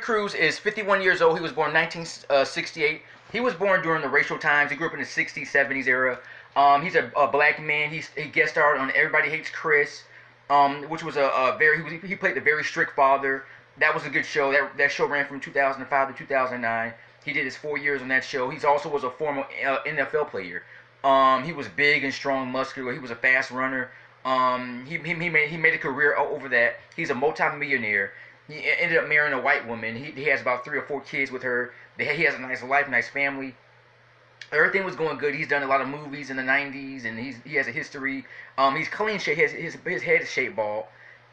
Crews is 51 years old. He was born 1968. He was born during the racial times. He grew up in the 60s, 70s era. He's a black man. He guest starred on Everybody Hates Chris, which was a very he played a very strict father. That was a good show. That show ran from 2005 to 2009. He did his 4 years on that show. He also was a former NFL player. He was big and strong, muscular. He was a fast runner. He made a career over that. He's a multi-millionaire. He ended up marrying a white woman. He has about 3 or 4 kids with her. He has a nice life, nice family. Everything was going good. He's done a lot of movies in the 90s, and he has a history. He's clean shape. His head is shaped bald.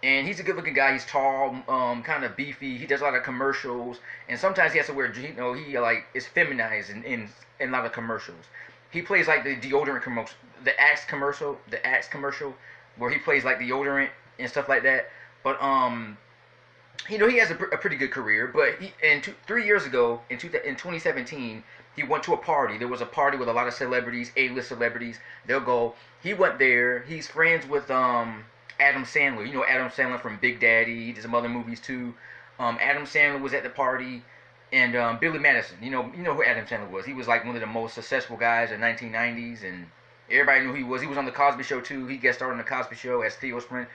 And he's a good-looking guy. He's tall, kind of beefy. He does a lot of commercials, and sometimes he has to wear, he like is feminized in a lot of commercials. He plays like the deodorant commercial, the Axe commercial, where he plays like deodorant and stuff like that. But he has a pretty good career. But 3 years ago, in 2017, he went to a party. There was a party with a lot of celebrities, A-list celebrities. They'll go. He went there. He's friends with Adam Sandler. You know Adam Sandler from Big Daddy. He did some other movies too. Adam Sandler was at the party, and Billy Madison. You know who Adam Sandler was. He was like one of the most successful guys in the 1990s, and everybody knew who he was. He was on the Cosby Show too. He guest starred on the Cosby Show as Theo's friend.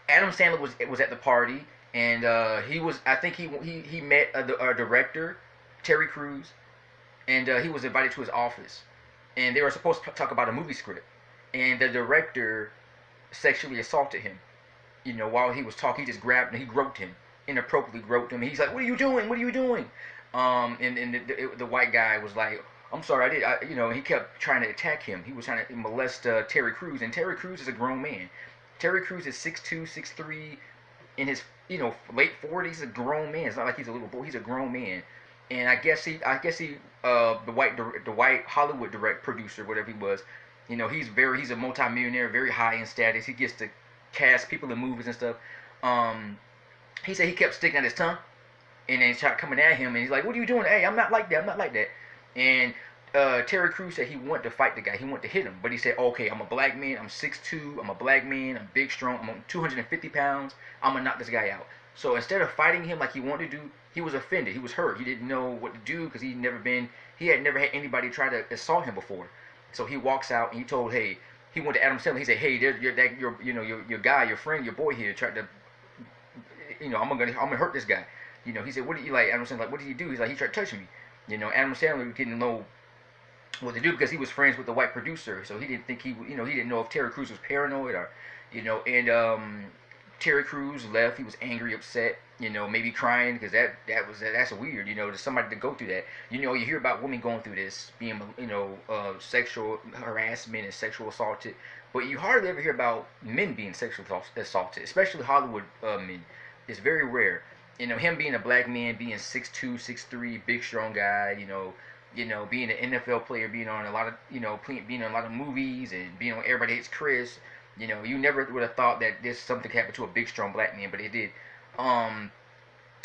Adam Sandler was at the party, and I think he met a director, Terry Crews, and he was invited to his office, and they were supposed to talk about a movie script, and the director sexually assaulted him. While he was talking, he just grabbed and he groped him, inappropriately groped him. And he's like, "What are you doing? What are you doing?" And the white guy was like, "I'm sorry, he kept trying to attack him. He was trying to molest Terry Crews, and Terry Crews is a grown man. Terry Crews is 6'2", 6'3", in his late 40s. He's a grown man. It's not like he's a little boy. He's a grown man. And I guess he the white Hollywood producer, whatever he was, he's a multi-millionaire, very high in status. He gets to cast people in movies and stuff. He said he kept sticking out his tongue, and then started coming at him, and he's like, "What are you doing? Hey, I'm not like that. I'm not like that." And Terry Crews said he wanted to fight the guy. He wanted to hit him, but he said, "Okay, I'm a black man. I'm 6'2". I'm a black man. I'm big, strong. I'm on 250 pounds. I'm gonna knock this guy out." So instead of fighting him like he wanted to do, he was offended. He was hurt. He didn't know what to do because he had never had anybody try to assault him before. So he walks out and he went to Adam Sandler. He said, "Hey, your guy, your friend, your boy here tried to, I'm gonna hurt this guy." He said, "What do you like?" Adam Sandler like, "What did he do?" He's like, "He tried touching me." Adam Sandler didn't know what to do because he was friends with the white producer, so he didn't think he didn't know if Terry Crews was paranoid or, and Terry Crews left. He was angry, upset, maybe crying because that's weird, to somebody to go through that. You hear about women going through this, being, sexual harassment and sexual assaulted, but you hardly ever hear about men being sexually assaulted, especially Hollywood men. It's very rare. Him being a black man, being 6'2", 6'3", big, strong guy, being an NFL player, being on a lot of, being in a lot of movies and being on Everybody Hates Chris. You never would have thought that this something could happen to a big, strong black man, but it did.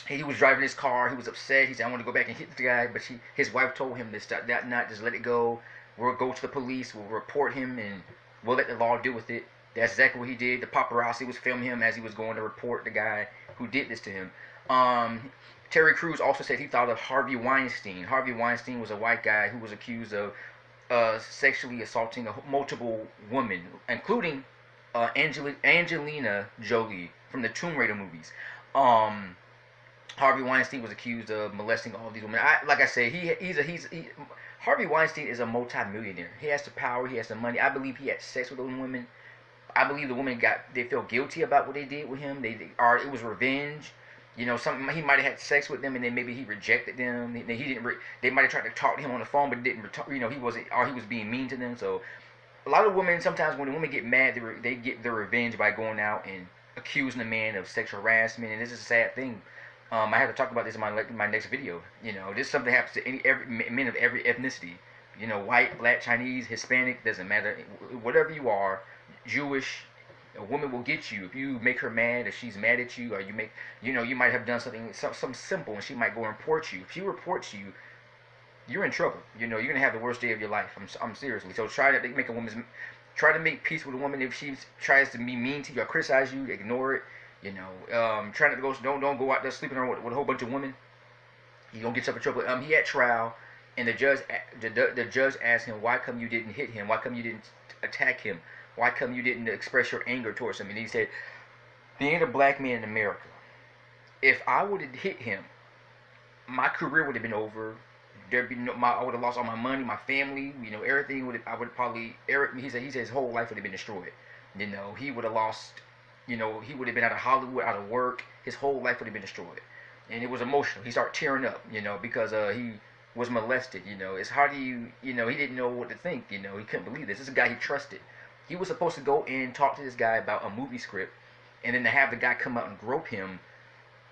He was driving his car. He was upset. He said, "I want to go back and hit the guy," but his wife told him to stop that, not just let it go. We'll go to the police. We'll report him, and we'll let the law deal with it. That's exactly what he did. The paparazzi was filming him as he was going to report the guy who did this to him. Terry Crews also said he thought of Harvey Weinstein. Harvey Weinstein was a white guy who was accused of sexually assaulting multiple women, including Angelina Jolie from the Tomb Raider movies. Harvey Weinstein was accused of molesting all these women. Like I said, Harvey Weinstein is a multi-millionaire. He has the power. He has the money. I believe he had sex with those women. I believe the women they feel guilty about what they did with him. It was revenge. Something he might have had sex with them, and then maybe he rejected them. They might have tried to talk to him on the phone, but didn't. He wasn't, or he was being mean to them. So, a lot of women, sometimes when the women get mad, they get their revenge by going out and accusing the man of sexual harassment, and this is a sad thing. I have to talk about this in my next video. This is something that happens to every men of every ethnicity. White, black, Chinese, Hispanic, doesn't matter. Whatever you are, Jewish. A woman will get you if you make her mad, if she's mad at you, or you might have done something simple, and she might go and report you. If she reports you, you're in trouble. You're gonna have the worst day of your life. I'm seriously. So try to make peace with a woman. If she tries to be mean to you or criticize you, ignore it. You know, trying to go, don't go out there sleeping around with a whole bunch of women. You gonna get yourself in trouble. He had trial, and the judge asked him, why come you didn't hit him? Why come you didn't attack him? Why come you didn't express your anger towards him? And he said, being a black man in America, if I would have hit him, my career would have been over. There'd be no, I would have lost all my money, my family, you know, everything would have, I would probably, Eric, he said his whole life would have been destroyed. You know, he would have lost, you know, he would have been out of Hollywood, out of work. His whole life would have been destroyed. And it was emotional. He started tearing up, you know, because he was molested, you know. It's hard to, you know, he didn't know what to think, you know. He couldn't believe this. This is a guy he trusted. He was supposed to go and talk to this guy about a movie script, and then to have the guy come out and grope him.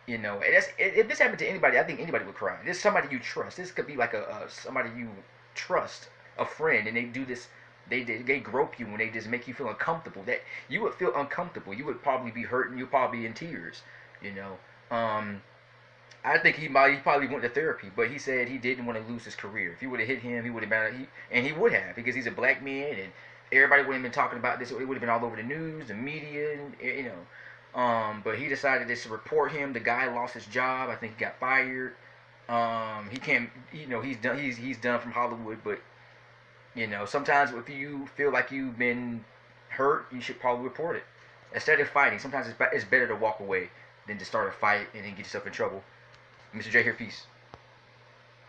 You know, and if this happened to anybody, I think anybody would cry. This is somebody you trust. This could be like a somebody you trust, a friend, and they do this. They grope you when they just make you feel uncomfortable. That you would feel uncomfortable. You would probably be hurting. You'd probably be in tears. You know, I think he probably went to therapy, but he said he didn't want to lose his career. If he would have hit him, he would have been, and he would have, because he's a black man, and everybody would have been talking about this. It would have been all over the news, the media, and, you know. But he decided to report him. The guy lost his job. I think he got fired. He can't. You know, he's done. He's done from Hollywood. But you know, sometimes if you feel like you've been hurt, you should probably report it instead of fighting. Sometimes it's better to walk away than to start a fight and then get yourself in trouble. Mr. J here. Peace.